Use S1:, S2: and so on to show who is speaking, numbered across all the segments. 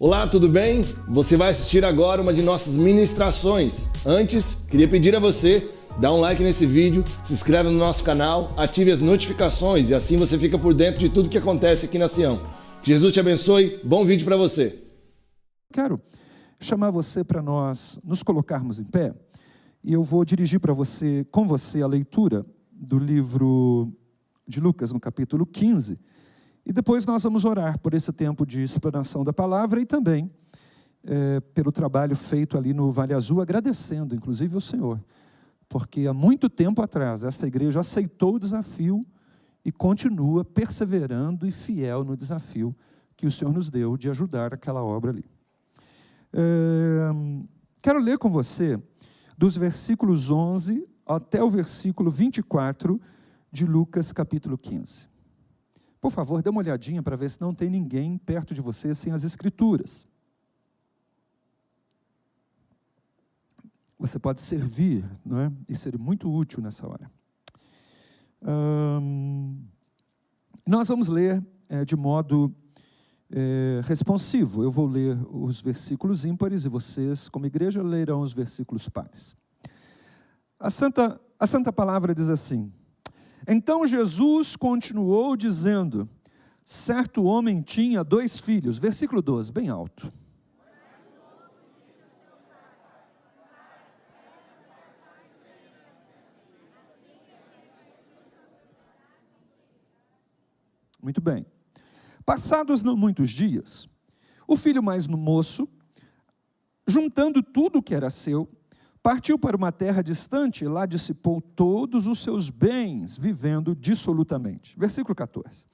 S1: Olá, tudo bem? Você vai assistir agora uma de nossas ministrações. Antes, queria pedir a você, dá um like nesse vídeo, se inscreve no nosso canal, ative as notificações e assim você fica por dentro de tudo que acontece aqui na Sião. Que Jesus te abençoe, bom vídeo para você.
S2: Quero chamar você para nós nos colocarmos em pé e eu vou dirigir com você a leitura do livro de Lucas, no capítulo 15. E depois nós vamos orar por esse tempo de explanação da palavra e também pelo trabalho feito ali no Vale Azul, agradecendo inclusive ao Senhor, porque há muito tempo atrás esta igreja aceitou o desafio e continua perseverando e fiel no desafio que o Senhor nos deu de ajudar aquela obra ali. Quero ler com você dos versículos 11 até o versículo 24 de Lucas capítulo 15. Por favor, dê uma olhadinha para ver se não tem ninguém perto de você sem as escrituras. Você pode servir, não é? E ser muito útil nessa hora. Nós vamos ler de modo responsivo. Eu vou ler os versículos ímpares e vocês, como igreja, lerão os versículos pares. A Santa Palavra diz assim: Então Jesus continuou dizendo, certo homem tinha 2 filhos. Versículo 12, bem alto. Muito bem. Passados não muitos dias, o filho mais moço, juntando tudo o que era seu, partiu para uma terra distante e lá dissipou todos os seus bens, vivendo dissolutamente. Versículo 14.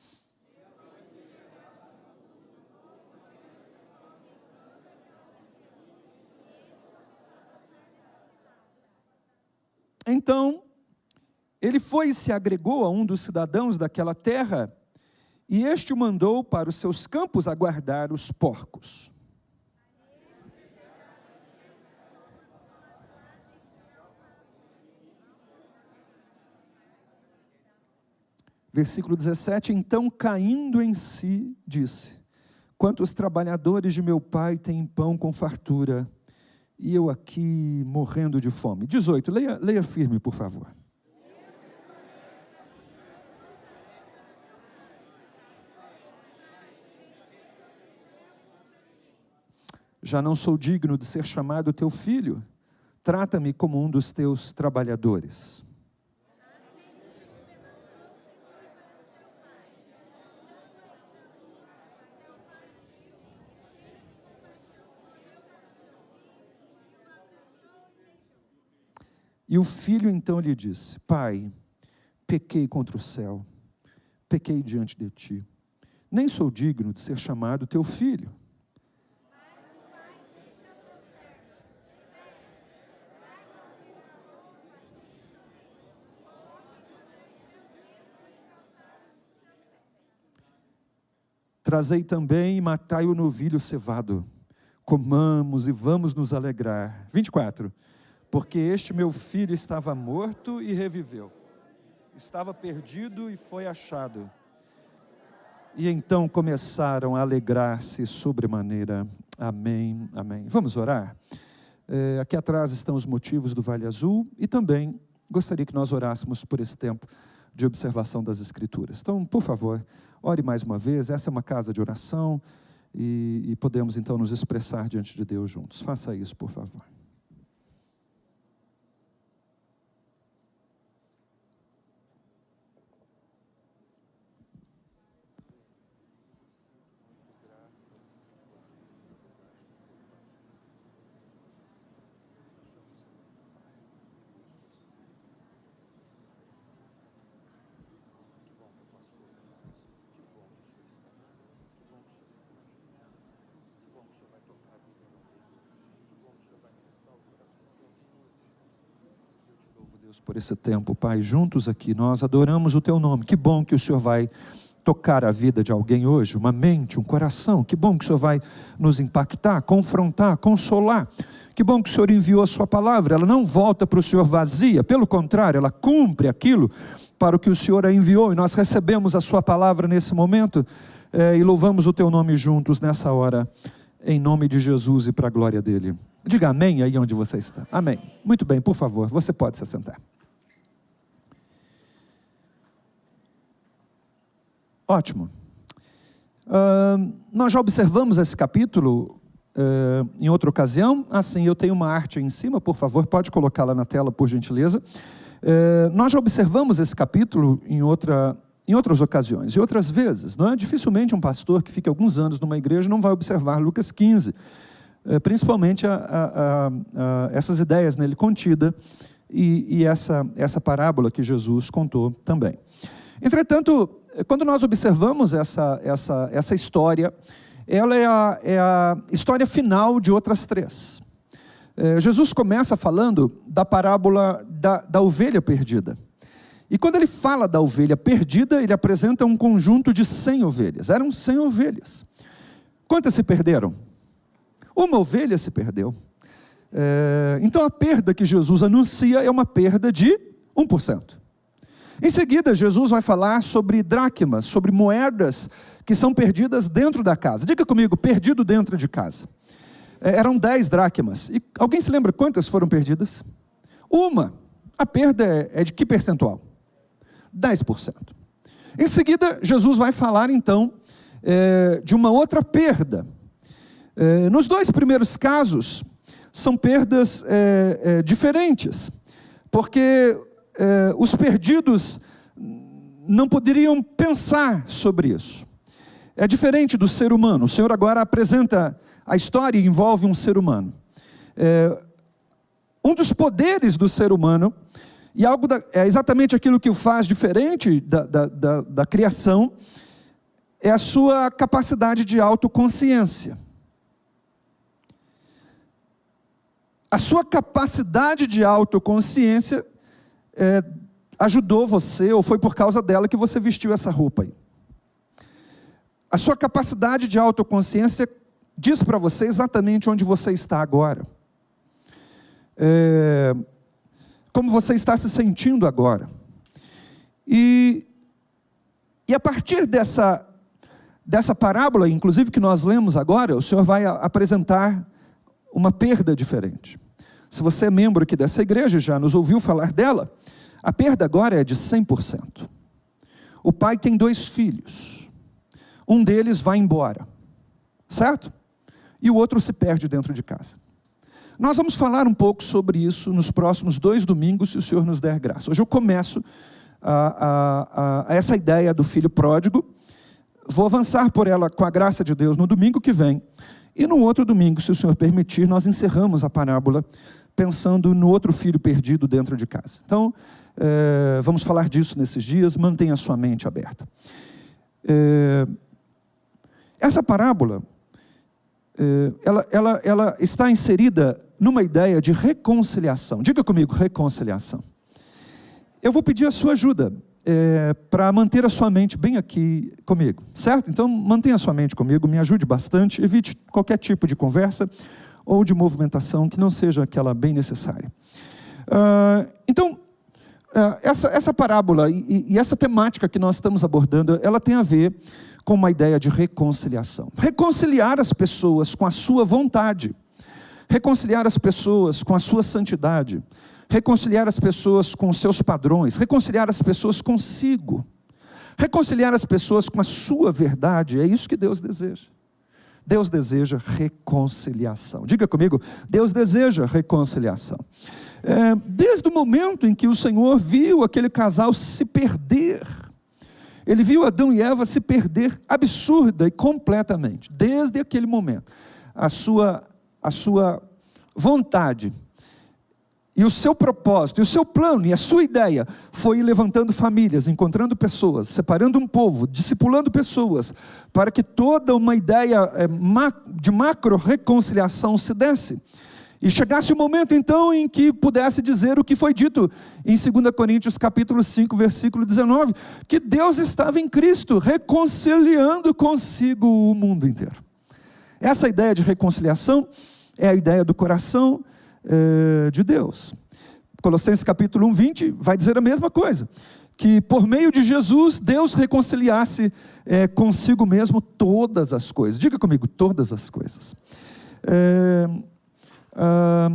S2: Então, ele foi e se agregou a um dos cidadãos daquela terra, e este o mandou para os seus campos a guardar os porcos. Versículo 17, então caindo em si, disse, quantos trabalhadores de meu pai têm pão com fartura, e eu aqui morrendo de fome. 18, leia firme, por favor. Já não sou digno de ser chamado teu filho, trata-me como um dos teus trabalhadores. E o filho então lhe disse, pai, pequei contra o céu, pequei diante de ti, nem sou digno de ser chamado teu filho. Trazei também e matai o novilho cevado, comamos e vamos nos alegrar. 24. Porque este meu filho estava morto e reviveu, estava perdido e foi achado. E então começaram a alegrar-se sobremaneira. Amém, amém. Vamos orar? Aqui atrás estão os motivos do Vale Azul e também gostaria que nós orássemos por esse tempo de observação das Escrituras. Então, por favor, ore mais uma vez. Essa é uma casa de oração e podemos então nos expressar diante de Deus juntos. Faça isso, por favor. Por esse tempo, Pai, juntos aqui, nós adoramos o Teu nome. Que bom que o Senhor vai tocar a vida de alguém hoje, uma mente, um coração. Que bom que o Senhor vai nos impactar, confrontar, consolar. Que bom que o Senhor enviou a sua palavra. Ela não volta para o Senhor vazia, pelo contrário, ela cumpre aquilo para o que o Senhor a enviou. E nós recebemos a sua palavra nesse momento e louvamos o Teu nome juntos nessa hora. em nome de Jesus e para a glória dele. Diga amém aí onde você está. Amém. Muito bem, por favor, você pode se assentar. Ótimo. Nós já observamos esse capítulo em outra ocasião. Sim, eu tenho uma arte aí em cima, por favor, pode colocá-la na tela, por gentileza. Nós já observamos esse capítulo em outras ocasiões e outras vezes. Não é? Dificilmente um pastor que fica alguns anos numa igreja não vai observar Lucas 15, principalmente essas ideias nele contidas e essa parábola que Jesus contou também. Entretanto, quando nós observamos essa história, ela é a história final de outras três. Jesus começa falando da parábola da ovelha perdida. E quando ele fala da ovelha perdida, ele apresenta um conjunto de 100 ovelhas. Eram 100 ovelhas. Quantas se perderam? Uma ovelha se perdeu. Então a perda que Jesus anuncia é uma perda de 1%. Em seguida, Jesus vai falar sobre dracmas, sobre moedas que são perdidas dentro da casa. Diga comigo, perdido dentro de casa. Eram 10 dracmas. E alguém se lembra quantas foram perdidas? Uma. A perda é de que percentual? 10%. Em seguida, Jesus vai falar então de uma outra perda. Nos dois primeiros casos, são perdas diferentes, porque os perdidos não poderiam pensar sobre isso. É diferente do ser humano. O Senhor agora apresenta a história e envolve um ser humano. Um dos poderes do ser humano, e é exatamente aquilo que o faz diferente da criação, é a sua capacidade de autoconsciência. A sua capacidade de autoconsciência ajudou você, ou foi por causa dela que você vestiu essa roupa aí. A sua capacidade de autoconsciência diz para você exatamente onde você está agora. Como você está se sentindo agora. E a partir dessa parábola, inclusive que nós lemos agora, o Senhor vai apresentar uma perda diferente. Se você é membro aqui dessa igreja, já nos ouviu falar dela, a perda agora é de 100%. O pai tem 2 filhos. Um deles vai embora, certo? E o outro se perde dentro de casa. Nós vamos falar um pouco sobre isso nos próximos 2 domingos, se o Senhor nos der graça. Hoje eu começo a essa ideia do filho pródigo. Vou avançar por ela com a graça de Deus no domingo que vem. E no outro domingo, se o Senhor permitir, nós encerramos a parábola pensando no outro filho perdido dentro de casa. Então, vamos falar disso nesses dias, mantenha a sua mente aberta. Essa parábola, ela está inserida numa ideia de reconciliação. Diga comigo, reconciliação. Eu vou pedir a sua ajuda para manter a sua mente bem aqui comigo, certo? Então, mantenha a sua mente comigo, me ajude bastante, evite qualquer tipo de conversa ou de movimentação que não seja aquela bem necessária. Então, essa parábola e essa temática que nós estamos abordando, ela tem a ver com uma ideia de reconciliação. Reconciliar as pessoas com a sua vontade. Reconciliar as pessoas com a sua santidade. Reconciliar as pessoas com os seus padrões. Reconciliar as pessoas consigo. Reconciliar as pessoas com a sua verdade. É isso que Deus deseja. Deus deseja reconciliação. Diga comigo, Deus deseja reconciliação. Desde o momento em que o Senhor viu aquele casal se perder, Ele viu Adão e Eva se perder absurda e completamente. Desde aquele momento, a sua vontade, e o seu propósito, e o seu plano, e a sua ideia, foi ir levantando famílias, encontrando pessoas, separando um povo, discipulando pessoas, para que toda uma ideia de macro-reconciliação se desse. E chegasse o momento então em que pudesse dizer o que foi dito em 2 Coríntios capítulo 5, versículo 19, que Deus estava em Cristo, reconciliando consigo o mundo inteiro. Essa ideia de reconciliação é a ideia do coração de Deus. Colossenses capítulo 1, 20 vai dizer a mesma coisa, que por meio de Jesus, Deus reconciliasse consigo mesmo todas as coisas. Diga comigo, todas as coisas.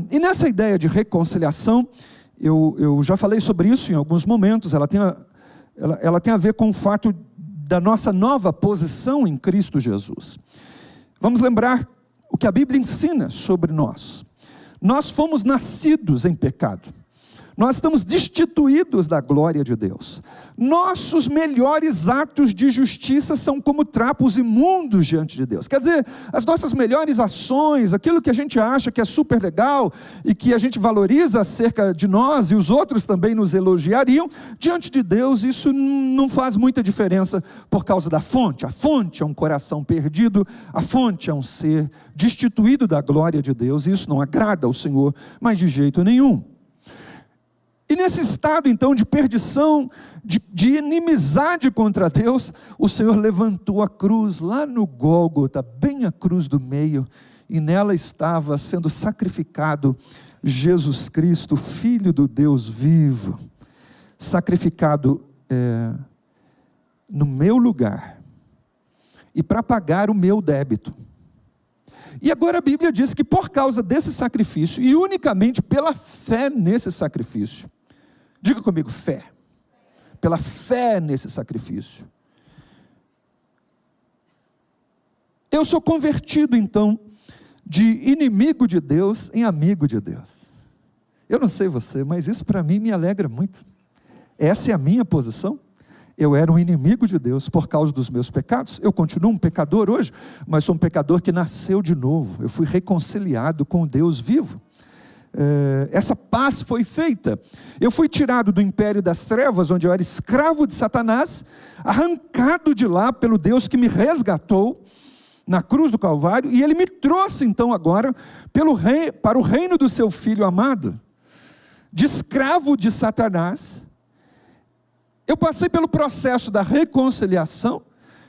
S2: E nessa ideia de reconciliação, eu já falei sobre isso em alguns momentos, ela tem a ver com o fato da nossa nova posição em Cristo Jesus. Vamos lembrar o que a Bíblia ensina sobre nós. Nós fomos nascidos em pecado. Nós estamos destituídos da glória de Deus. Nossos melhores atos de justiça são como trapos imundos diante de Deus. Quer dizer, as nossas melhores ações, aquilo que a gente acha que é super legal e que a gente valoriza acerca de nós e os outros também nos elogiariam, diante de Deus isso não faz muita diferença por causa da fonte. A fonte é um coração perdido, a fonte é um ser destituído da glória de Deus, e isso não agrada ao Senhor, mas de jeito nenhum. E nesse estado então de perdição, de inimizade contra Deus, o Senhor levantou a cruz lá no Gólgota, bem a cruz do meio, e nela estava sendo sacrificado Jesus Cristo, Filho do Deus vivo, sacrificado no meu lugar, e para pagar o meu débito. E agora a Bíblia diz que por causa desse sacrifício, e unicamente pela fé nesse sacrifício, diga comigo, fé. Pela fé nesse sacrifício, eu sou convertido então, de inimigo de Deus em amigo de Deus. Eu não sei você, mas isso para mim me alegra muito. Essa é a minha posição. Eu era um inimigo de Deus por causa dos meus pecados. Eu continuo um pecador hoje, mas sou um pecador que nasceu de novo. Eu fui reconciliado com o Deus vivo. Essa paz foi feita. Eu fui tirado do império das trevas, onde eu era escravo de Satanás, arrancado de lá pelo Deus que me resgatou na cruz do Calvário, e Ele me trouxe então agora para o reino do seu Filho amado. De escravo de Satanás, eu passei pelo processo da reconciliação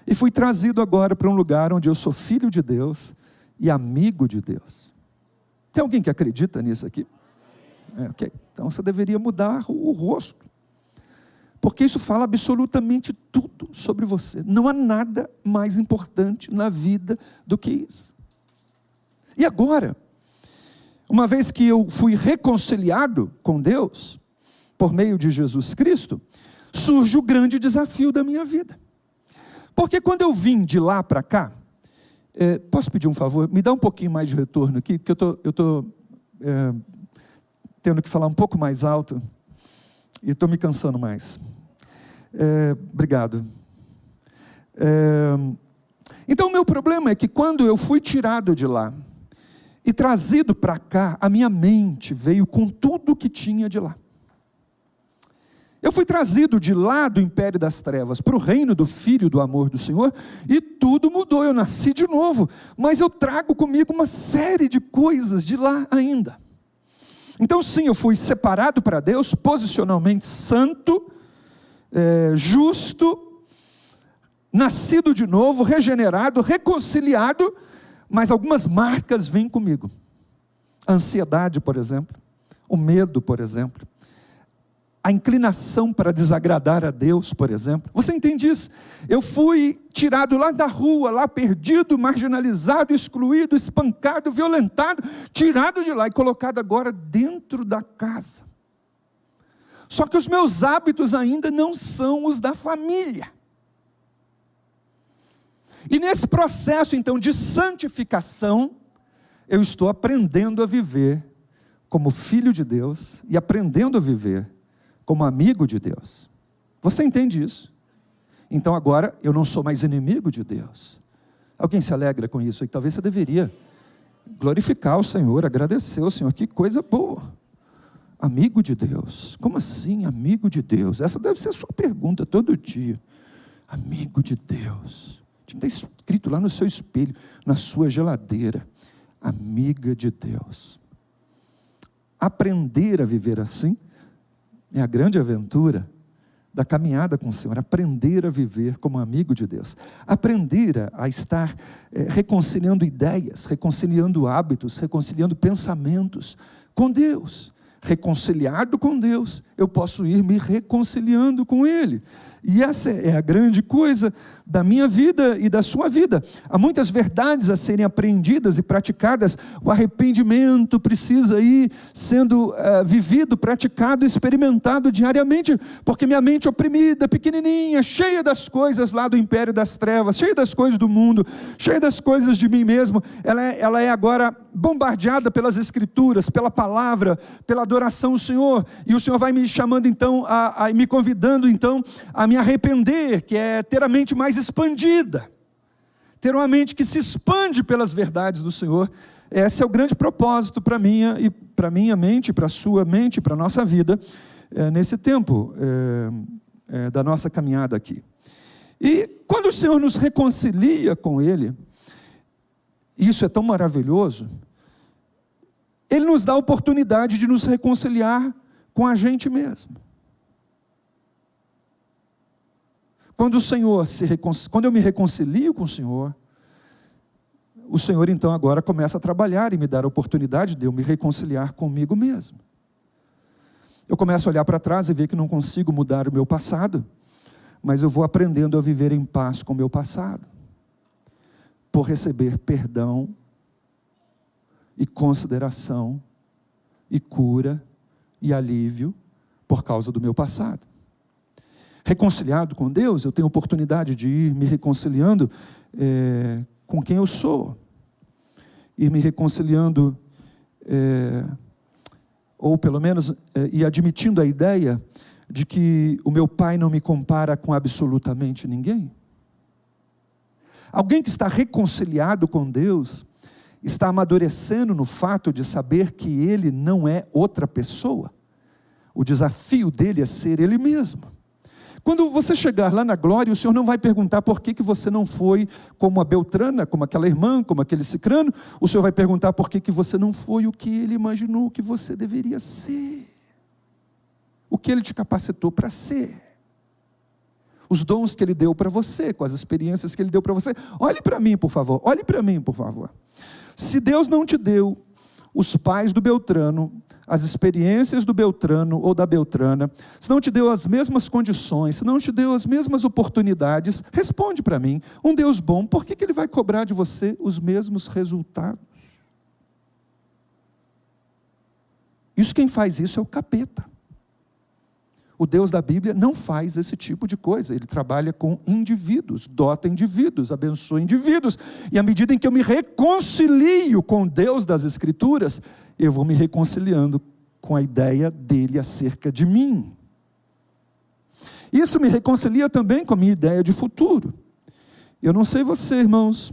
S2: e fui trazido agora para um lugar onde eu sou filho de Deus e amigo de Deus. Tem alguém que acredita nisso aqui? Okay. Então você deveria mudar o rosto, porque isso fala absolutamente tudo sobre você. Não há nada mais importante na vida do que isso. E agora, uma vez que eu fui reconciliado com Deus, por meio de Jesus Cristo, surge o grande desafio da minha vida. Porque quando eu vim de lá para cá, posso pedir um favor? Me dá um pouquinho mais de retorno aqui, porque eu estou tendo que falar um pouco mais alto e estou me cansando mais. Obrigado. Então o meu problema é que quando eu fui tirado de lá e trazido para cá, a minha mente veio com tudo que tinha de lá. Eu fui trazido de lá do império das trevas para o reino do Filho do amor do Senhor, e tudo mudou, eu nasci de novo, mas eu trago comigo uma série de coisas de lá ainda. Então sim, eu fui separado para Deus, posicionalmente santo, justo, nascido de novo, regenerado, reconciliado, mas algumas marcas vêm comigo. A ansiedade, por exemplo, o medo, por exemplo, a inclinação para desagradar a Deus, por exemplo. Você entende isso? Eu fui tirado lá da rua, lá perdido, marginalizado, excluído, espancado, violentado, tirado de lá e colocado agora dentro da casa. Só que os meus hábitos ainda não são os da família. E nesse processo então de santificação, eu estou aprendendo a viver como filho de Deus e aprendendo a viver como amigo de Deus. Você entende isso? Então agora eu não sou mais inimigo de Deus. Alguém se alegra com isso? E talvez você deveria glorificar o Senhor, agradecer ao Senhor. Que coisa boa. Amigo de Deus. Como assim amigo de Deus? Essa deve ser a sua pergunta todo dia. Amigo de Deus. Está escrito lá no seu espelho, na sua geladeira. Amiga de Deus. Aprender a viver assim é a grande aventura da caminhada com o Senhor. Aprender a viver como amigo de Deus. Aprender a estar reconciliando ideias, reconciliando hábitos, reconciliando pensamentos com Deus. Reconciliado com Deus, eu posso ir me reconciliando com Ele. E essa é a grande coisa da minha vida e da sua vida. Há muitas verdades a serem apreendidas e praticadas. O arrependimento precisa ir sendo vivido, praticado, experimentado diariamente, porque minha mente oprimida, pequenininha, cheia das coisas lá do império das trevas, cheia das coisas do mundo, cheia das coisas de mim mesmo, ela é agora bombardeada pelas Escrituras, pela palavra, pela adoração ao Senhor, e o Senhor vai me chamando então, me convidando então a me arrepender, que é ter a mente mais expandida, ter uma mente que se expande pelas verdades do Senhor. Esse é o grande propósito para minha mente, para a sua mente, para a nossa vida, nesse tempo da nossa caminhada aqui. E quando o Senhor nos reconcilia com Ele, isso é tão maravilhoso, Ele nos dá a oportunidade de nos reconciliar com a gente mesmo. Quando eu me reconcilio com o Senhor então agora começa a trabalhar e me dar a oportunidade de eu me reconciliar comigo mesmo. Eu começo a olhar para trás e ver que não consigo mudar o meu passado, mas eu vou aprendendo a viver em paz com o meu passado, por receber perdão e consideração e cura e alívio por causa do meu passado. Reconciliado com Deus, eu tenho oportunidade de ir me reconciliando com quem eu sou, ir me reconciliando, ou pelo menos ir admitindo a ideia de que o meu Pai não me compara com absolutamente ninguém. Alguém que está reconciliado com Deus, está amadurecendo no fato de saber que Ele não é outra pessoa. O desafio dele é ser Ele mesmo. Quando você chegar lá na glória, o Senhor não vai perguntar por que você não foi como a Beltrana, como aquela irmã, como aquele cicrano. O Senhor vai perguntar por que você não foi o que Ele imaginou que você deveria ser. O que Ele te capacitou para ser. Os dons que Ele deu para você, com as experiências que Ele deu para você. Olhe para mim, por favor. Olhe para mim, por favor. Se Deus não te deu os pais do Beltrano, as experiências do Beltrano ou da Beltrana, se não te deu as mesmas condições, se não te deu as mesmas oportunidades, responde para mim, um Deus bom, por que Ele vai cobrar de você os mesmos resultados? Quem faz isso é o capeta. O Deus da Bíblia não faz esse tipo de coisa, Ele trabalha com indivíduos, dota indivíduos, abençoa indivíduos, e à medida em que eu me reconcilio com Deus das Escrituras, eu vou me reconciliando com a ideia dEle acerca de mim. Isso me reconcilia também com a minha ideia de futuro. Eu não sei você, irmãos,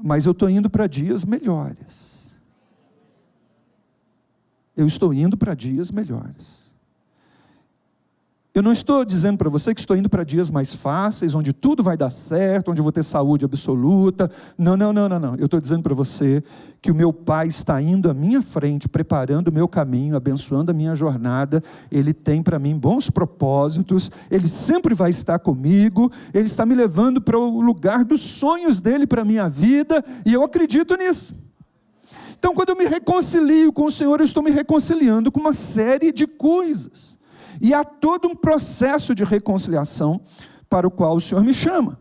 S2: mas eu estou indo para dias melhores. Eu estou indo para dias melhores. Eu não estou dizendo para você que estou indo para dias mais fáceis, onde tudo vai dar certo, onde eu vou ter saúde absoluta. Não. Eu estou dizendo para você que o meu Pai está indo à minha frente, preparando o meu caminho, abençoando a minha jornada. Ele tem para mim bons propósitos, Ele sempre vai estar comigo, Ele está me levando para o lugar dos sonhos dEle para a minha vida, e eu acredito nisso. Então, quando eu me reconcilio com o Senhor, eu estou me reconciliando com uma série de coisas. E há todo um processo de reconciliação para o qual o Senhor me chama.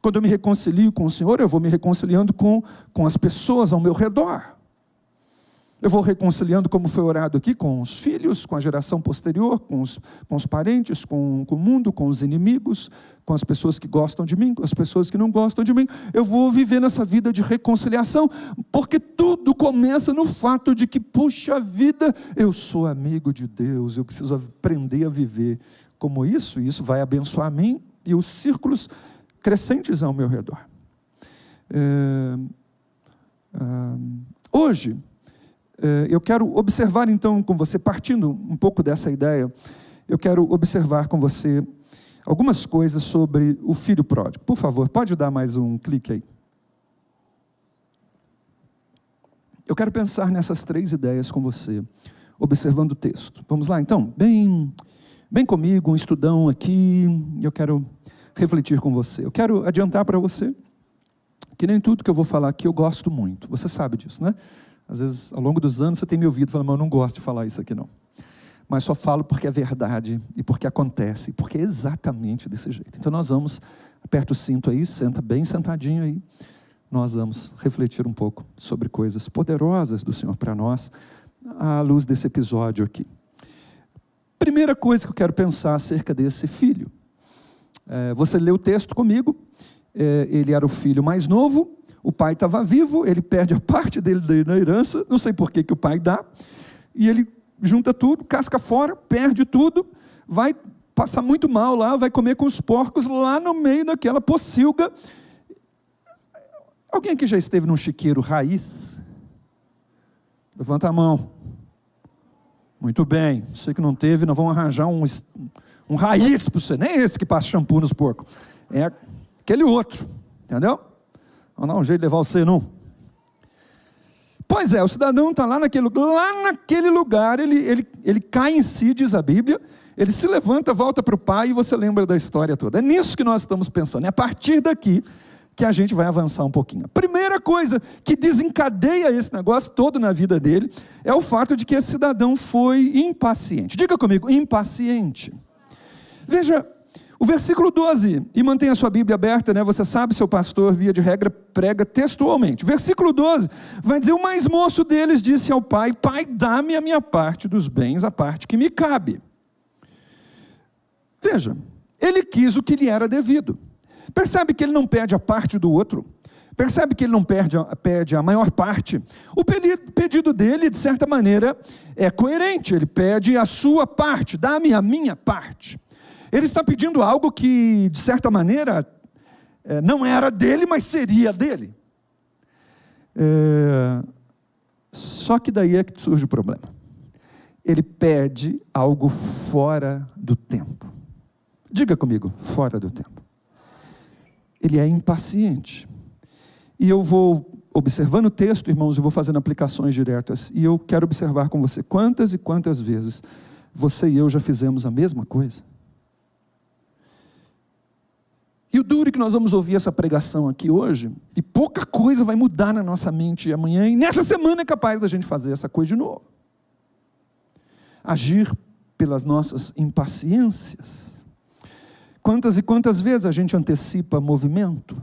S2: Quando eu me reconcilio com o Senhor, eu vou me reconciliando com as pessoas ao meu redor. Eu vou reconciliando, como foi orado aqui, com os filhos, com a geração posterior, com os parentes, com o mundo, com os inimigos, com as pessoas que gostam de mim, com as pessoas que não gostam de mim. Eu vou viver nessa vida de reconciliação, porque tudo começa no fato de que, puxa vida, eu sou amigo de Deus, eu preciso aprender a viver como isso, e isso vai abençoar a mim e os círculos crescentes ao meu redor. Hoje, eu quero observar então com você, partindo um pouco dessa ideia, eu quero observar com você algumas coisas sobre o filho pródigo. Por favor, pode dar mais um clique aí. Eu quero pensar nessas 3 ideias com você, observando o texto. Vamos lá então? Bem comigo, um estudão aqui, eu quero refletir com você. Eu quero adiantar para você que nem tudo que eu vou falar aqui eu gosto muito. Você sabe disso, né? Às vezes, ao longo dos anos, você tem me ouvido falando, mas eu não gosto de falar isso aqui não. mas só falo porque é verdade e porque acontece, porque é exatamente desse jeito. Então nós vamos, aperta o cinto aí, senta bem sentadinho aí, nós vamos refletir um pouco sobre coisas poderosas do Senhor para nós, à luz desse episódio aqui. Primeira coisa que eu quero pensar acerca desse filho. Você lê o texto comigo, ele era o filho mais novo, o pai estava vivo, ele perde a parte dele na herança, não sei por que o pai dá, e ele junta tudo, casca fora, perde tudo, vai passar muito mal lá, vai comer com os porcos lá no meio daquela pocilga. Alguém aqui já esteve num chiqueiro raiz? Levanta a mão. Muito bem, sei que não teve, nós vamos arranjar um raiz para você, nem esse que passa shampoo nos porcos, é aquele outro, entendeu? Vamos dar um jeito de levar você num. Pois é, o cidadão está lá naquele lugar, ele cai em si, diz a Bíblia, ele se levanta, volta para o pai e você lembra da história toda. É nisso que nós estamos pensando, é a partir daqui que a gente vai avançar um pouquinho. A primeira coisa que desencadeia esse negócio todo na vida dele é o fato de que esse cidadão foi impaciente. Diga comigo, impaciente. Veja, o versículo 12, e mantenha a sua Bíblia aberta, né? Você sabe, seu pastor, via de regra, prega textualmente. Versículo 12 vai dizer: o mais moço deles disse ao pai: pai, dá-me a minha parte dos bens, a parte que me cabe. Veja, ele quis o que lhe era devido. Percebe que ele não pede a parte do outro? Percebe que ele não pede a maior parte? O pedido dele, de certa maneira, é coerente. Ele pede a sua parte, dá-me a minha parte. Ele está pedindo algo que, de certa maneira, não era dele, mas seria dele. Só que daí é que surge o problema. Ele pede algo fora do tempo. Diga comigo, fora do tempo. Ele é impaciente. E eu vou observando o texto, irmãos, eu vou fazendo aplicações diretas. E eu quero observar com você quantas e quantas vezes você e eu já fizemos a mesma coisa. E o duro é que nós vamos ouvir essa pregação aqui hoje, e pouca coisa vai mudar na nossa mente amanhã, e nessa semana é capaz da gente fazer essa coisa de novo. Agir pelas nossas impaciências. Quantas e quantas vezes a gente antecipa movimento?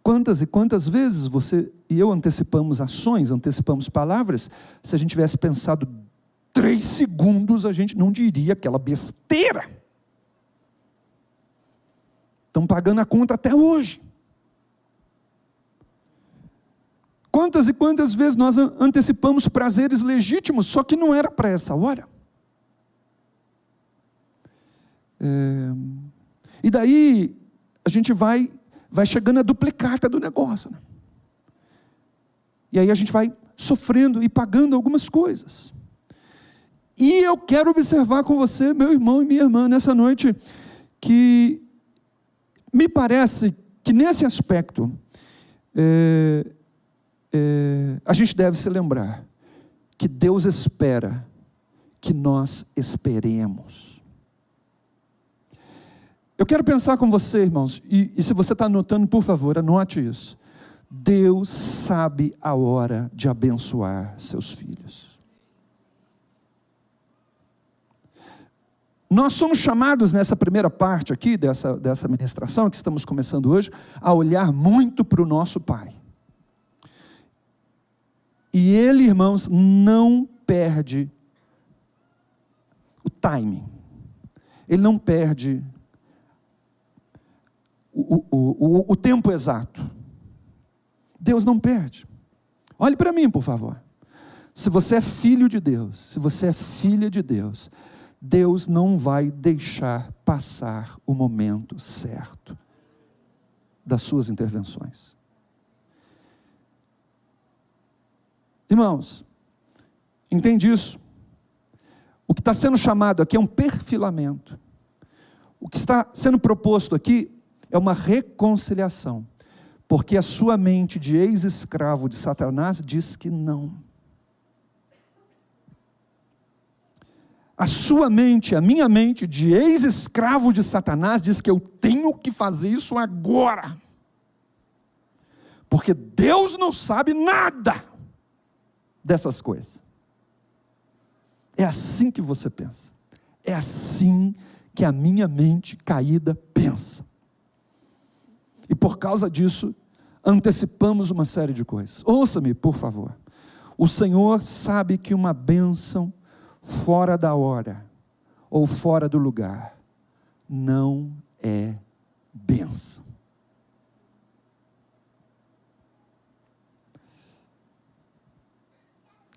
S2: Quantas e quantas vezes você e eu antecipamos ações, antecipamos palavras? Se a gente tivesse pensado 3 segundos, a gente não diria aquela besteira. Estão pagando a conta até hoje. Quantas e quantas vezes nós antecipamos prazeres legítimos, só que não era para essa hora. E daí a gente vai chegando a duplicata do negócio, né? E aí a gente vai sofrendo e pagando algumas coisas. E eu quero observar com você, meu irmão e minha irmã, nessa noite, que me parece que nesse aspecto a gente deve se lembrar que Deus espera que nós esperemos. Eu quero pensar com você, irmãos, e se você está anotando, por favor, anote isso. Deus sabe a hora de abençoar seus filhos. Nós somos chamados nessa primeira parte aqui, dessa ministração que estamos começando hoje, a olhar muito para o nosso Pai. E Ele, irmãos, não perde o timing. Ele não perde o tempo exato. Deus não perde. Olhe para mim, por favor. Se você é filho de Deus, se você é filha de Deus, Deus não vai deixar passar o momento certo das suas intervenções. Irmãos, entende isso? O que está sendo chamado aqui é um perfilamento. O que está sendo proposto aqui é uma reconciliação, porque a sua mente de ex-escravo de Satanás diz que não. A sua mente, a minha mente de ex-escravo de Satanás diz que eu tenho que fazer isso agora, porque Deus não sabe nada dessas coisas. É assim que você pensa. É assim que a minha mente caída pensa. E por causa disso, antecipamos uma série de coisas. Ouça-me, por favor. O Senhor sabe que uma bênção fora da hora ou fora do lugar não é bênção.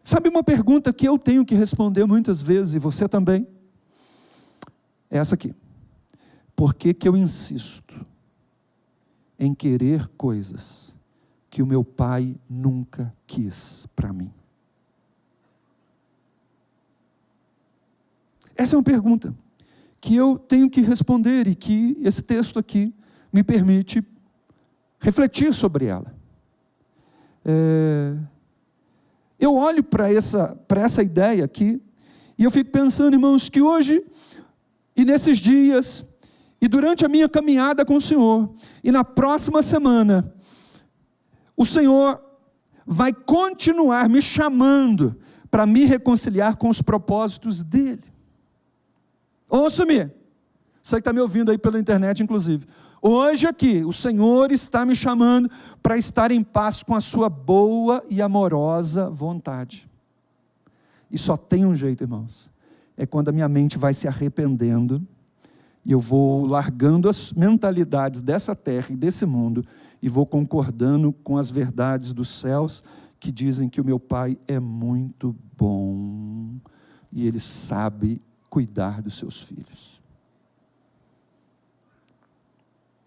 S2: Sabe uma pergunta que eu tenho que responder muitas vezes, e você também? É essa aqui. Por que que eu insisto em querer coisas que o meu pai nunca quis para mim? Essa é uma pergunta que eu tenho que responder e que esse texto aqui me permite refletir sobre ela. Eu olho para essa ideia aqui e eu fico pensando, irmãos, que hoje e nesses dias e durante a minha caminhada com o Senhor e na próxima semana, o Senhor vai continuar me chamando para me reconciliar com os propósitos dEle. Ouça-me, você que está me ouvindo aí pela internet inclusive, hoje aqui o Senhor está me chamando para estar em paz com a sua boa e amorosa vontade. E só tem um jeito, irmãos, é quando a minha mente vai se arrependendo, e eu vou largando as mentalidades dessa terra e desse mundo, e vou concordando com as verdades dos céus, que dizem que o meu Pai é muito bom, e Ele sabe cuidar dos seus filhos.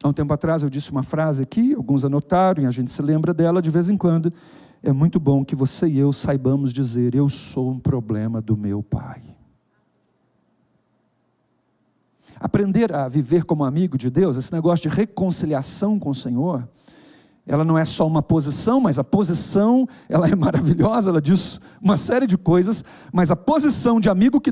S2: Há um tempo atrás eu disse uma frase aqui, alguns anotaram, e a gente se lembra dela de vez em quando. É muito bom que você e eu saibamos dizer, eu sou um problema do meu Pai. Aprender a viver como amigo de Deus, esse negócio de reconciliação com o Senhor, ela não é só uma posição, mas a posição, ela é maravilhosa, ela diz uma série de coisas, mas a posição de amigo de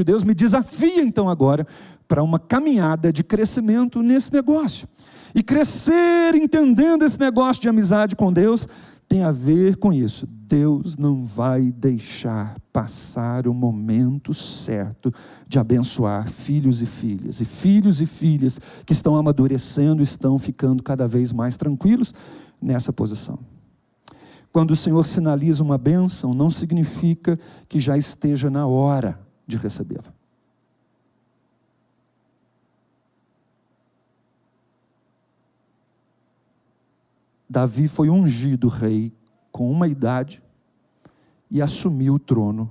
S2: Deus me desafia então agora para uma caminhada de crescimento nesse negócio. E crescer entendendo esse negócio de amizade com Deus tem a ver com isso. Deus não vai deixar passar o momento certo de abençoar filhos e filhas. E filhos e filhas que estão amadurecendo, estão ficando cada vez mais tranquilos nessa posição. Quando o Senhor sinaliza uma bênção, não significa que já esteja na hora de recebê-la. Davi foi ungido rei com uma idade e assumiu o trono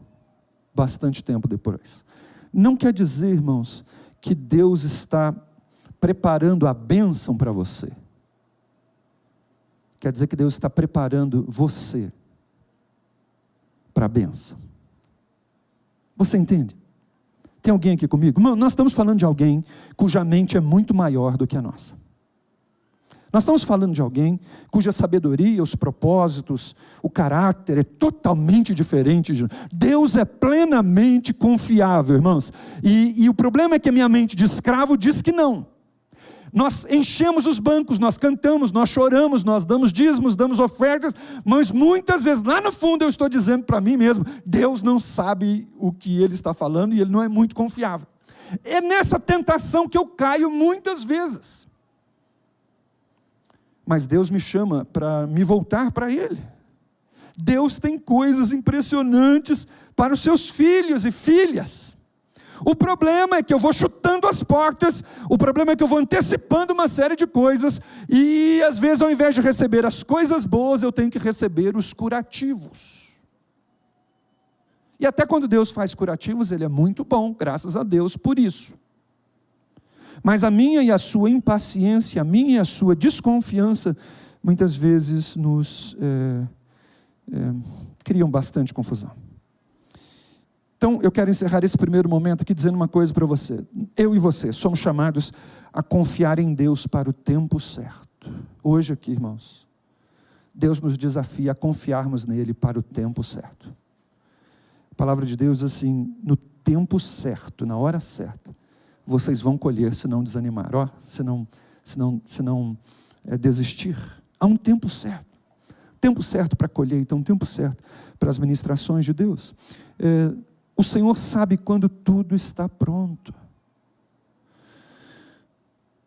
S2: bastante tempo depois. Não quer dizer, irmãos, que Deus está preparando a bênção para você. Quer dizer que Deus está preparando você para a bênção. Você entende? Tem alguém aqui comigo? Nós estamos falando de alguém cuja mente é muito maior do que a nossa. Nós estamos falando de alguém cuja sabedoria, os propósitos, o caráter é totalmente diferente. Deus é plenamente confiável, irmãos. E o problema é que a minha mente de escravo diz que não. Nós enchemos os bancos, nós cantamos, nós choramos, nós damos dízimos, damos ofertas, mas muitas vezes lá no fundo eu estou dizendo para mim mesmo, Deus não sabe o que Ele está falando e Ele não é muito confiável. É nessa tentação que eu caio muitas vezes. Mas Deus me chama para me voltar para Ele. Deus tem coisas impressionantes para os seus filhos e filhas. O problema é que eu vou chutando as portas, o problema é que eu vou antecipando uma série de coisas, e às vezes ao invés de receber as coisas boas, eu tenho que receber os curativos. E até quando Deus faz curativos, Ele é muito bom, graças a Deus por isso. Mas a minha e a sua impaciência, a minha e a sua desconfiança, muitas vezes nos criam bastante confusão. Então, eu quero encerrar esse primeiro momento aqui dizendo uma coisa para você. Eu e você somos chamados a confiar em Deus para o tempo certo. Hoje aqui, irmãos, Deus nos desafia a confiarmos nele para o tempo certo. A palavra de Deus diz assim, no tempo certo, na hora certa, vocês vão colher se não desanimar, se não desistir. Há um tempo certo. Tempo certo para a colheita, um tempo certo para as ministrações de Deus. O Senhor sabe quando tudo está pronto.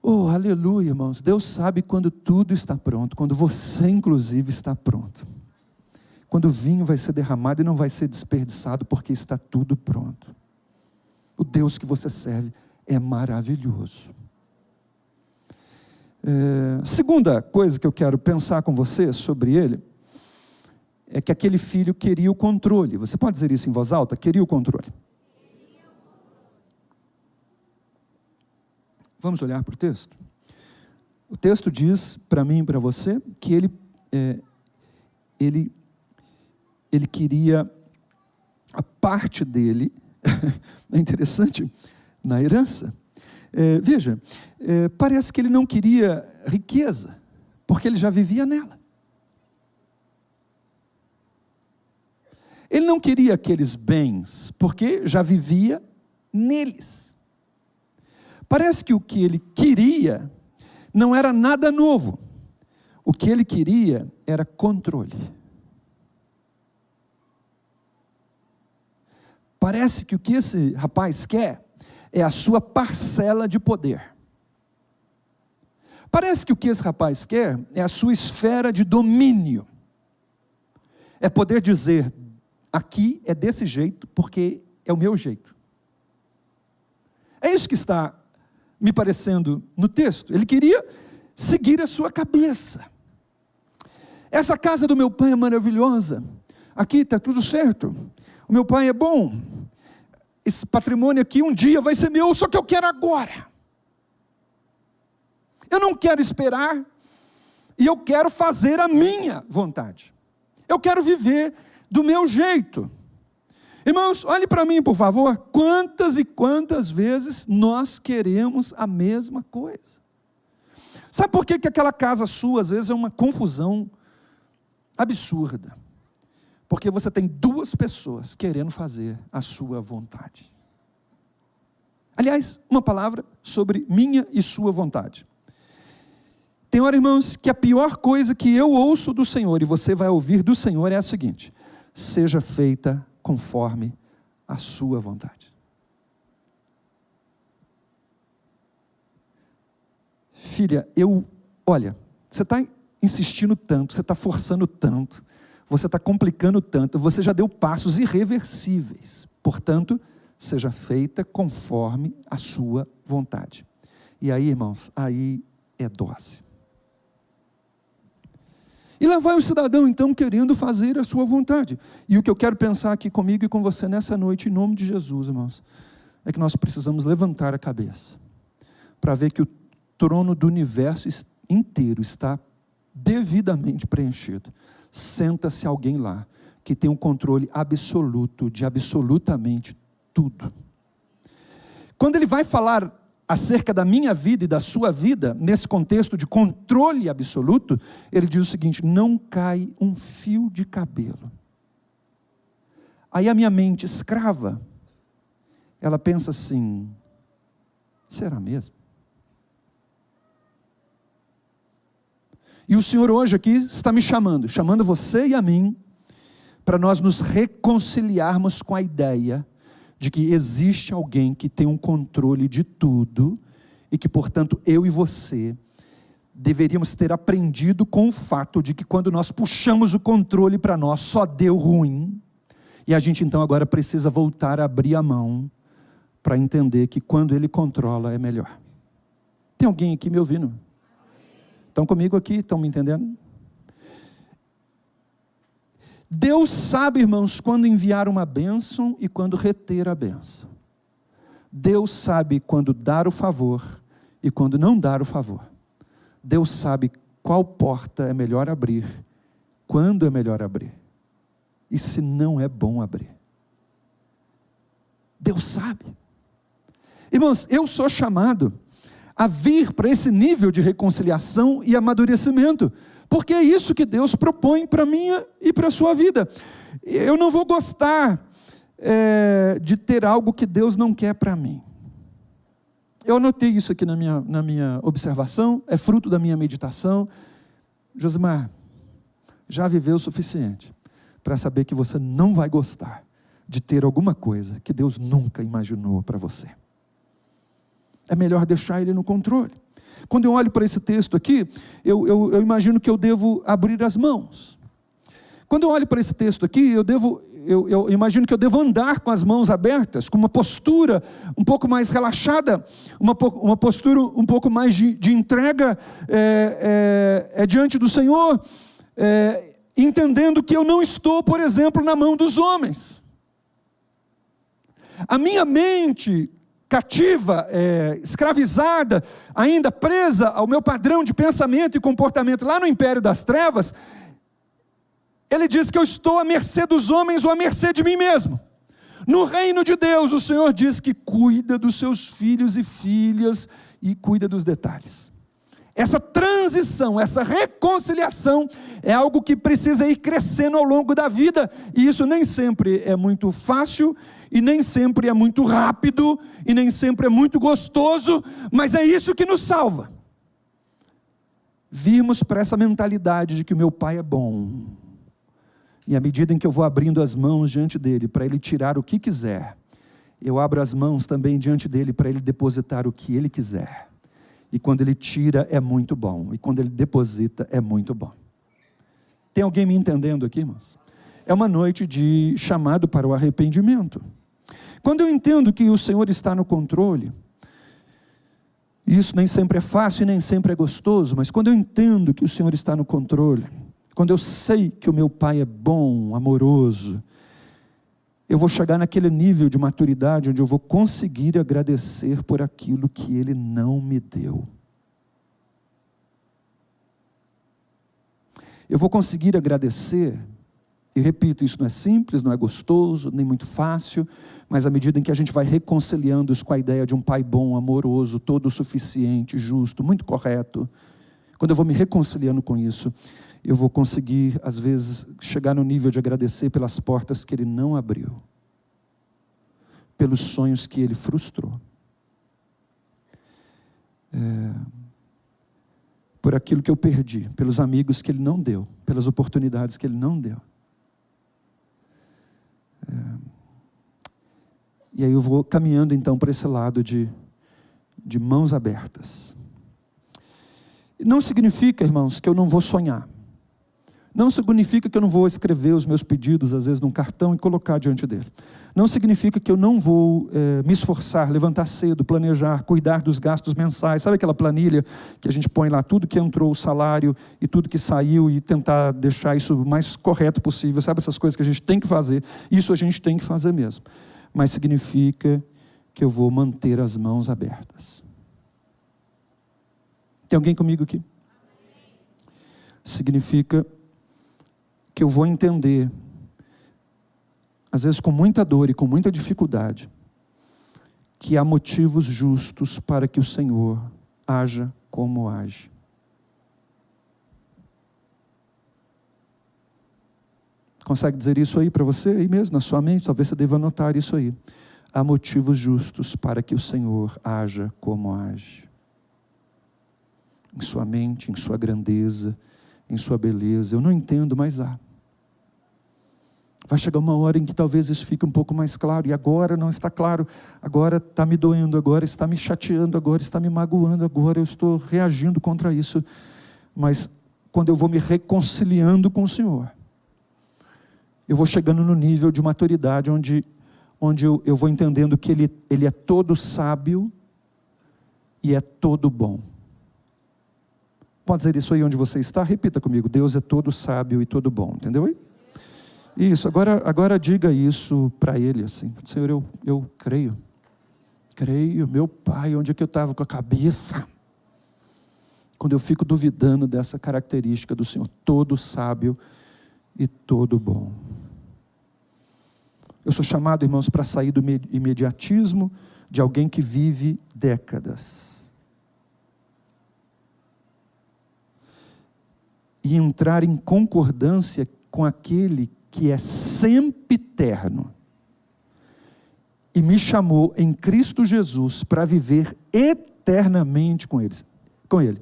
S2: Oh, aleluia, irmãos. Deus sabe quando tudo está pronto, quando você, inclusive, está pronto. Quando o vinho vai ser derramado e não vai ser desperdiçado, porque está tudo pronto. O Deus que você serve é maravilhoso. Segunda coisa que eu quero pensar com você sobre ele, é que aquele filho queria o controle. Você pode dizer isso em voz alta? Queria o controle. Vamos olhar para o texto? O texto diz para mim e para você que ele queria a parte dele, é interessante, na herança. Veja, parece que ele não queria riqueza, porque ele já vivia nela. Ele não queria aqueles bens, porque já vivia neles. Parece que o que ele queria não era nada novo. O que ele queria era controle. Parece que o que esse rapaz quer é a sua parcela de poder. Parece que o que esse rapaz quer é a sua esfera de domínio. É poder dizer, aqui é desse jeito, porque é o meu jeito. É isso que está me parecendo no texto. Ele queria seguir a sua cabeça. Essa casa do meu pai é maravilhosa. Aqui está tudo certo. O meu pai é bom. Esse patrimônio aqui um dia vai ser meu, só que eu quero agora. Eu não quero esperar, e eu quero fazer a minha vontade. Eu quero viver do meu jeito. Irmãos, olhe para mim, por favor. Quantas e quantas vezes nós queremos a mesma coisa? Sabe por que aquela casa sua, às vezes, é uma confusão absurda? Porque você tem duas pessoas querendo fazer a sua vontade. Aliás, uma palavra sobre minha e sua vontade. Tem hora, irmãos, que a pior coisa que eu ouço do Senhor, e você vai ouvir do Senhor, é a seguinte: seja feita conforme a sua vontade. Filha, olha, você está insistindo tanto, você está forçando tanto, você está complicando tanto, você já deu passos irreversíveis. Portanto, seja feita conforme a sua vontade. E aí, irmãos, aí é dose. E lá vai o cidadão, então, querendo fazer a sua vontade. E o que eu quero pensar aqui comigo e com você nessa noite, em nome de Jesus, irmãos, é que nós precisamos levantar a cabeça, para ver que o trono do universo inteiro está devidamente preenchido. Senta-se alguém lá, que tem um controle absoluto, de absolutamente tudo. Quando ele vai falar acerca da minha vida e da sua vida, nesse contexto de controle absoluto, ele diz o seguinte: não cai um fio de cabelo. Aí a minha mente escrava, ela pensa assim: será mesmo? E o Senhor hoje aqui está me chamando você e a mim, para nós nos reconciliarmos com a ideia de que existe alguém que tem um controle de tudo, e que, portanto, eu e você deveríamos ter aprendido com o fato de que quando nós puxamos o controle para nós, só deu ruim, e a gente então agora precisa voltar a abrir a mão, para entender que quando Ele controla é melhor. Tem alguém aqui me ouvindo? Estão comigo aqui? Estão me entendendo? Deus sabe, irmãos, quando enviar uma bênção e quando reter a bênção. Deus sabe quando dar o favor e quando não dar o favor. Deus sabe qual porta é melhor abrir, quando é melhor abrir, e se não é bom abrir. Deus sabe. Irmãos, eu sou chamado a vir para esse nível de reconciliação e amadurecimento, porque é isso que Deus propõe para a minha e para a sua vida. Eu não vou gostar de ter algo que Deus não quer para mim. Eu anotei isso aqui na minha observação, é fruto da minha meditação. Josimar, já viveu o suficiente para saber que você não vai gostar de ter alguma coisa que Deus nunca imaginou para você. É melhor deixar Ele no controle. Quando eu olho para esse texto aqui, eu imagino que eu devo abrir as mãos. Quando eu olho para esse texto aqui, eu imagino que eu devo andar com as mãos abertas, com uma postura um pouco mais relaxada, uma postura um pouco mais de entrega diante do Senhor, entendendo que eu não estou, por exemplo, na mão dos homens. A minha mente cativa, escravizada, ainda presa ao meu padrão de pensamento e comportamento lá no império das trevas, ele diz que eu estou à mercê dos homens ou à mercê de mim mesmo. No reino de Deus, o Senhor diz que cuida dos seus filhos e filhas e cuida dos detalhes. Essa transição, essa reconciliação é algo que precisa ir crescendo ao longo da vida, e isso nem sempre é muito fácil, e nem sempre é muito rápido, e nem sempre é muito gostoso, mas é isso que nos salva. Virmos para essa mentalidade de que o meu Pai é bom, e à medida em que eu vou abrindo as mãos diante dele, para ele tirar o que quiser, eu abro as mãos também diante dele, para ele depositar o que ele quiser. E quando ele tira, é muito bom. E quando ele deposita, é muito bom. Tem alguém me entendendo aqui, irmãos? É uma noite de chamado para o arrependimento. Quando eu entendo que o Senhor está no controle, isso nem sempre é fácil e nem sempre é gostoso, mas quando eu entendo que o Senhor está no controle, quando eu sei que o meu Pai é bom, amoroso, eu vou chegar naquele nível de maturidade onde eu vou conseguir agradecer por aquilo que Ele não me deu. Eu vou conseguir agradecer, e repito, isso não é simples, não é gostoso, nem muito fácil, mas à medida em que a gente vai reconciliando isso com a ideia de um Pai bom, amoroso, todo suficiente, justo, muito correto, quando eu vou me reconciliando com isso, eu vou conseguir, às vezes, chegar no nível de agradecer pelas portas que Ele não abriu, pelos sonhos que Ele frustrou, por aquilo que eu perdi, pelos amigos que Ele não deu, pelas oportunidades que Ele não deu. E aí eu vou caminhando então para esse lado de mãos abertas. Não significa, irmãos, que eu não vou sonhar. Não significa que eu não vou escrever os meus pedidos, às vezes, num cartão e colocar diante dele. Não significa que eu não vou me esforçar, levantar cedo, planejar, cuidar dos gastos mensais. Sabe aquela planilha que a gente põe lá tudo que entrou, o salário e tudo que saiu, e tentar deixar isso o mais correto possível. Sabe essas coisas que a gente tem que fazer? Isso a gente tem que fazer mesmo. Mas significa que eu vou manter as mãos abertas. Tem alguém comigo aqui? Significa que eu vou entender, às vezes com muita dor e com muita dificuldade, que há motivos justos para que o Senhor haja como age. Consegue dizer isso aí para você, aí mesmo, na sua mente? Talvez você deva anotar isso aí. Há motivos justos para que o Senhor haja como age. Em sua mente, em sua grandeza, em sua beleza. Eu não entendo, mas há. Vai chegar uma hora em que talvez isso fique um pouco mais claro, e agora não está claro, agora está me doendo, agora está me chateando, agora está me magoando, agora eu estou reagindo contra isso. Mas quando eu vou me reconciliando com o Senhor, eu vou chegando no nível de maturidade onde eu vou entendendo que Ele é todo sábio e é todo bom. Pode dizer isso aí onde você está? Repita comigo: Deus é todo sábio e todo bom, entendeu aí? Isso, agora diga isso para Ele assim: Senhor, eu creio, meu Pai, onde é que eu estava com a cabeça? Quando eu fico duvidando dessa característica do Senhor, todo sábio e todo bom. Eu sou chamado, irmãos, para sair do imediatismo de alguém que vive décadas e entrar em concordância com aquele que é sempiterno e me chamou em Cristo Jesus para viver eternamente com Ele.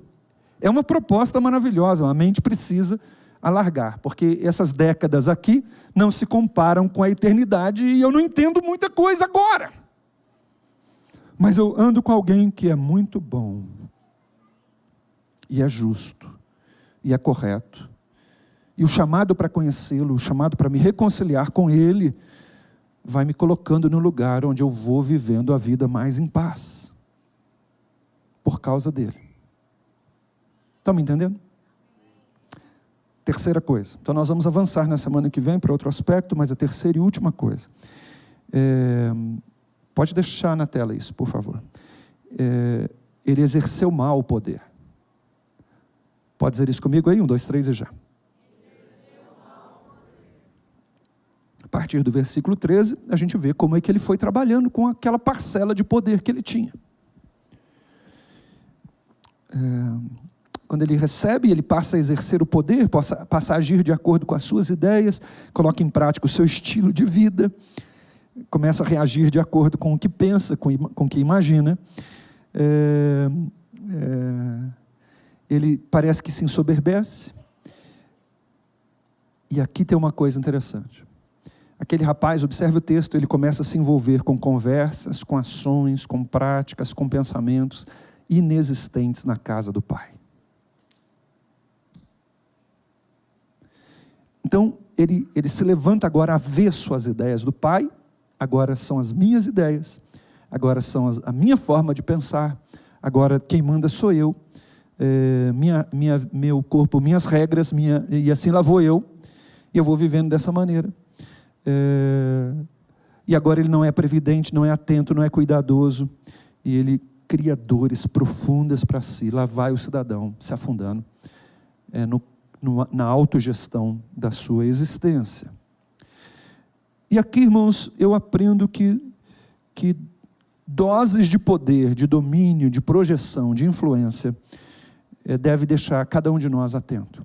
S2: É uma proposta maravilhosa, a mente precisa a largar, porque essas décadas aqui não se comparam com a eternidade e eu não entendo muita coisa agora. Mas eu ando com alguém que é muito bom, e é justo, e é correto. E o chamado para conhecê-lo, o chamado para me reconciliar com ele, vai me colocando no lugar onde eu vou vivendo a vida mais em paz, por causa dele. Estão me entendendo? Terceira coisa. Então nós vamos avançar na semana que vem para outro aspecto, mas a terceira e última coisa. Pode deixar na tela isso, por favor. Ele exerceu mal o poder. Pode dizer isso comigo aí? 1, 2, 3 e já. A partir do versículo 13, a gente vê como é que ele foi trabalhando com aquela parcela de poder que ele tinha. Quando ele recebe, ele passa a exercer o poder, passa a agir de acordo com as suas ideias, coloca em prática o seu estilo de vida, começa a reagir de acordo com o que pensa, com o que imagina. Ele parece que se ensoberbece. E aqui tem uma coisa interessante. Aquele rapaz, observe o texto, ele começa a se envolver com conversas, com ações, com práticas, com pensamentos inexistentes na casa do pai. Então, ele se levanta agora a ver suas ideias do pai, agora são as minhas ideias, agora são a minha forma de pensar, agora quem manda sou eu, meu corpo, minhas regras, e assim lá vou eu, e eu vou vivendo dessa maneira. E agora ele não é previdente, não é atento, não é cuidadoso, e ele cria dores profundas para si. Lá vai o cidadão se afundando na autogestão da sua existência. E aqui, irmãos, eu aprendo que doses de poder, de domínio, de projeção, de influência, deve deixar cada um de nós atento.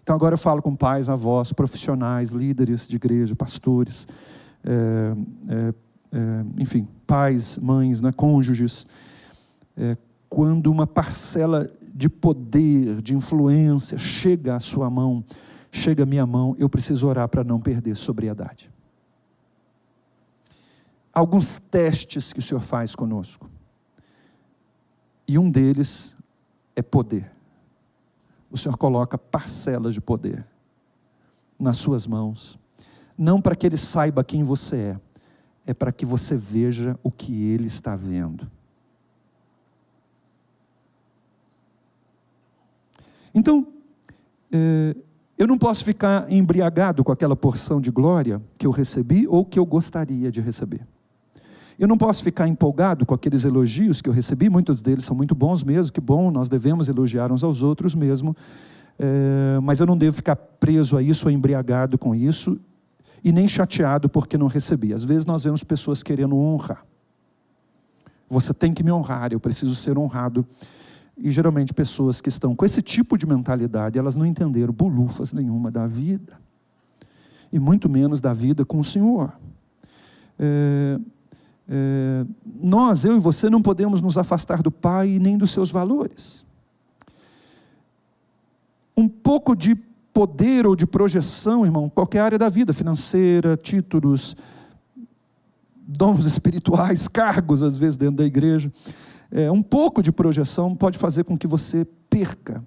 S2: Então agora eu falo com pais, avós, profissionais, líderes de igreja, pastores, enfim, pais, mães, né, cônjuges. Quando uma parcela de poder, de influência chega à sua mão, chega à minha mão, eu preciso orar para não perder sobriedade. Alguns testes que o Senhor faz conosco. E um deles é poder. O Senhor coloca parcelas de poder nas suas mãos, não para que Ele saiba quem você é para que você veja o que Ele está vendo. Então, eu não posso ficar embriagado com aquela porção de glória que eu recebi ou que eu gostaria de receber. Eu não posso ficar empolgado com aqueles elogios que eu recebi, muitos deles são muito bons mesmo, que bom, nós devemos elogiar uns aos outros mesmo, mas eu não devo ficar preso a isso, ou embriagado com isso, e nem chateado porque não recebi. Às vezes nós vemos pessoas querendo honra. Você tem que me honrar, eu preciso ser honrado. E geralmente pessoas que estão com esse tipo de mentalidade, elas não entenderam bolufas nenhuma da vida, e muito menos da vida com o Senhor. Nós, eu e você, não podemos nos afastar do Pai e nem dos seus valores. Um pouco de poder ou de projeção, irmão, qualquer área da vida, financeira, títulos, dons espirituais, cargos às vezes dentro da igreja, um pouco de projeção pode fazer com que você perca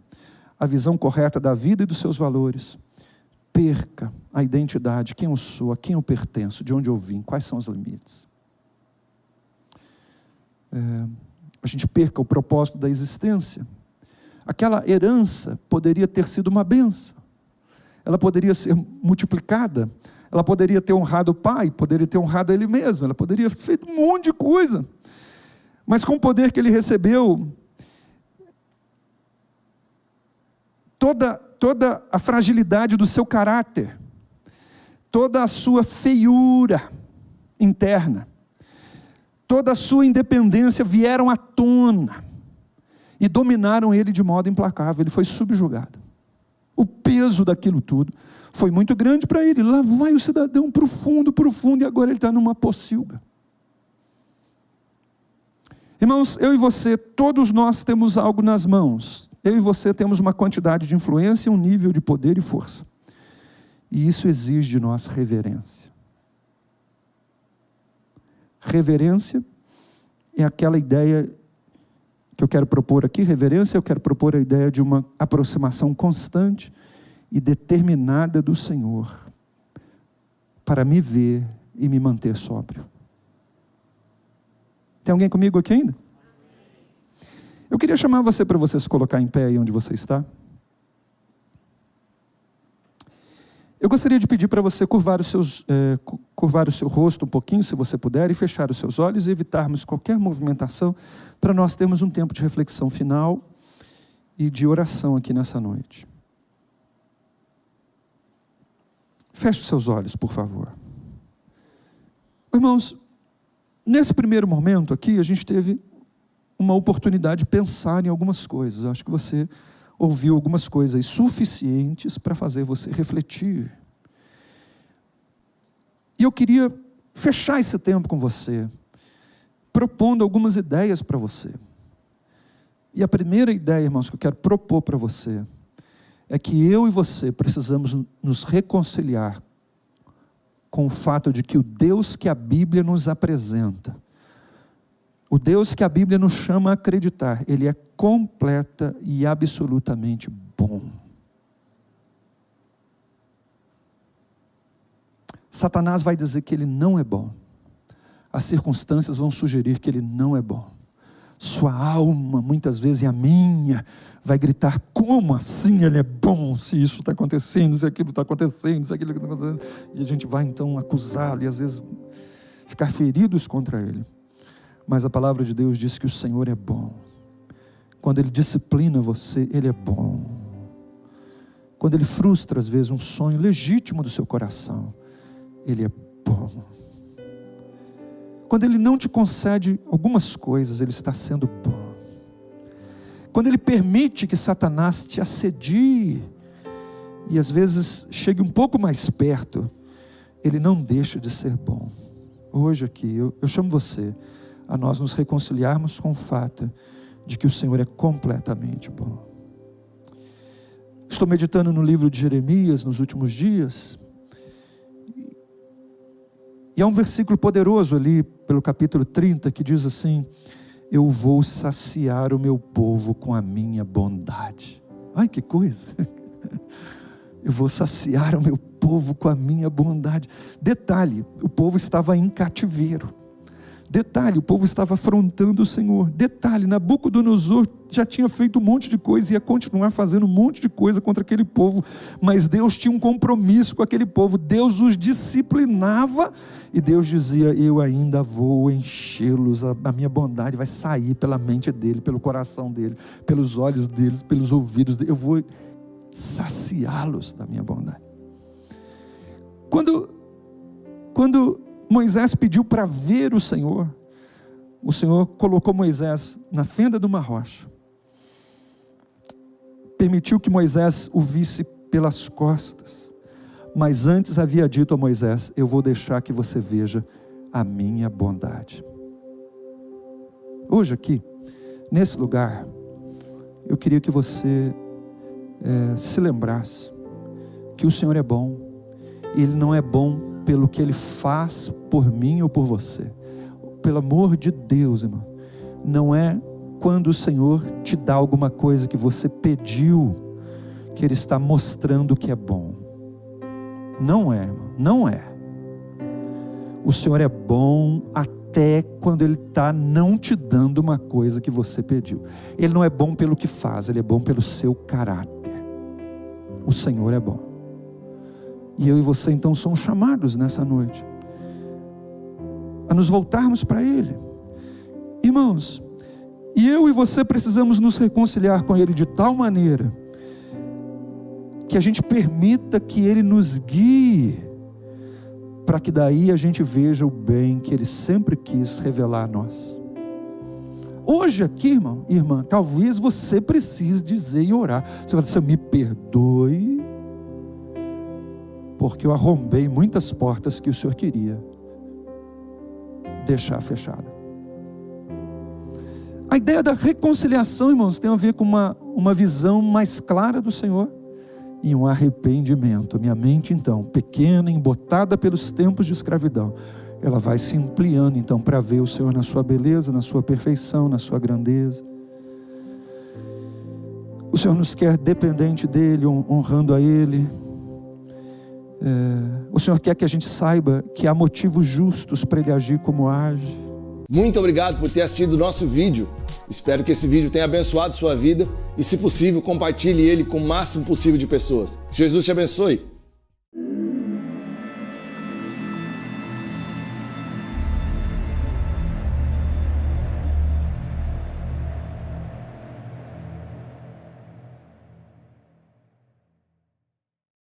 S2: a visão correta da vida e dos seus valores, perca a identidade, quem eu sou, a quem eu pertenço, de onde eu vim, quais são os limites. A gente perca o propósito da existência. Aquela herança poderia ter sido uma bênção, ela poderia ser multiplicada, ela poderia ter honrado o pai, poderia ter honrado ele mesmo, ela poderia ter feito um monte de coisa, mas com o poder que ele recebeu, toda a fragilidade do seu caráter, toda a sua feiura interna, toda a sua independência vieram à tona e dominaram ele de modo implacável. Ele foi subjugado. O peso daquilo tudo foi muito grande para ele. Lá vai o cidadão profundo, e agora ele está numa pocilga. Irmãos, eu e você, todos nós temos algo nas mãos. eu e você temos uma quantidade de influência, um nível de poder e força. E isso exige de nós reverência. Reverência é aquela ideia que eu quero propor aqui. Reverência, eu quero propor a ideia de uma aproximação constante e determinada do Senhor para me ver e me manter sóbrio. Tem alguém comigo aqui ainda? Eu queria chamar você para você se colocar em pé aí onde você está. Eu gostaria de pedir para você curvar o seu rosto um pouquinho, se você puder, e fechar os seus olhos e evitarmos qualquer movimentação para nós termos um tempo de reflexão final e de oração aqui nessa noite. Feche os seus olhos, por favor. Irmãos, nesse primeiro momento aqui, a gente teve uma oportunidade de pensar em algumas coisas. Eu acho que você ouviu algumas coisas suficientes para fazer você refletir. E eu queria fechar esse tempo com você, propondo algumas ideias para você. E a primeira ideia, irmãos, que eu quero propor para você, é que eu e você precisamos nos reconciliar com o fato de que o Deus que a Bíblia nos apresenta, o Deus que a Bíblia nos chama a acreditar, Ele é completa e absolutamente bom. Satanás vai dizer que Ele não é bom. As circunstâncias vão sugerir que Ele não é bom. Sua alma, muitas vezes, e a minha, vai gritar: como assim Ele é bom? Se isso está acontecendo, se aquilo está acontecendo, se aquilo está acontecendo. E a gente vai então acusá-lo e às vezes ficar feridos contra Ele. Mas a palavra de Deus diz que o Senhor é bom. Quando Ele disciplina você, Ele é bom. Quando Ele frustra às vezes um sonho legítimo do seu coração, Ele é bom. Quando Ele não te concede algumas coisas, Ele está sendo bom. Quando Ele permite que Satanás te assedie, e às vezes chegue um pouco mais perto, Ele não deixa de ser bom. Hoje aqui, eu chamo você a nós nos reconciliarmos com o fato de que o Senhor é completamente bom. Estou meditando no livro de Jeremias nos últimos dias, e há um versículo poderoso ali, pelo capítulo 30, que diz assim: eu vou saciar o meu povo com a minha bondade. Ai, que coisa! Eu vou saciar o meu povo com a minha bondade. Detalhe, o povo estava em cativeiro. Detalhe, o povo estava afrontando o Senhor. Detalhe, Nabucodonosor já tinha feito um monte de coisa e ia continuar fazendo um monte de coisa contra aquele povo, mas Deus tinha um compromisso com aquele povo. Deus os disciplinava e Deus dizia: eu ainda vou enchê-los, a minha bondade vai sair pela mente dele, pelo coração dele, pelos olhos deles, pelos ouvidos dele. Eu vou saciá-los da minha bondade. Quando Moisés pediu para ver o Senhor colocou Moisés na fenda de uma rocha, permitiu que Moisés o visse pelas costas, mas antes havia dito a Moisés: eu vou deixar que você veja a minha bondade. Hoje aqui, nesse lugar, eu queria que você se lembrasse que o Senhor é bom, e Ele não é bom pelo que Ele faz por mim ou por você. Pelo amor de Deus, irmão, não é quando o Senhor te dá alguma coisa que você pediu, que Ele está mostrando que é bom. Não é, irmão, não é. O Senhor é bom até quando Ele está não te dando uma coisa que você pediu. Ele não é bom pelo que faz, Ele é bom pelo seu caráter. O Senhor é bom. E eu e você então somos chamados nessa noite a nos voltarmos para Ele. Irmãos, e eu e você precisamos nos reconciliar com Ele de tal maneira que a gente permita que Ele nos guie, para que daí a gente veja o bem que Ele sempre quis revelar a nós. Hoje aqui, irmão, irmã, talvez você precise dizer e orar. Você vai dizer: me perdoe, porque eu arrombei muitas portas que o Senhor queria deixar fechada. A ideia da reconciliação, irmãos, tem a ver com uma visão mais clara do Senhor e um arrependimento. Minha mente, então, pequena, embotada pelos tempos de escravidão, ela vai se ampliando, então, para ver o Senhor na sua beleza, na sua perfeição, na sua grandeza. O Senhor nos quer dependente dEle, honrando a Ele. O Senhor quer que a gente saiba que há motivos justos para Ele agir como age.
S1: Muito obrigado por ter assistido o nosso vídeo. Espero que esse vídeo tenha abençoado sua vida e, se possível, compartilhe ele com o máximo possível de pessoas. Jesus te abençoe.